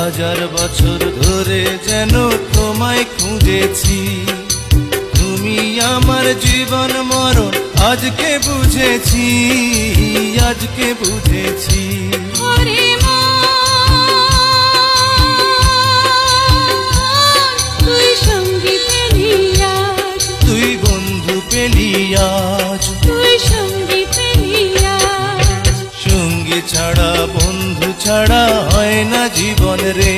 হাজার বছর ধরে যেন তোমায় খুঁজেছি, তুমি আমার জীবন মরণ আজকে বুঝেছি, আজকে বুঝেছি। ওরে মন, তুই সঙ্গী পেলি আজ, তুই বন্ধু পেলি আজ, তুই সঙ্গী পেলি আজ। সঙ্গী ছাড়া বন্ধু ছাড়া হয় না জীবন রে।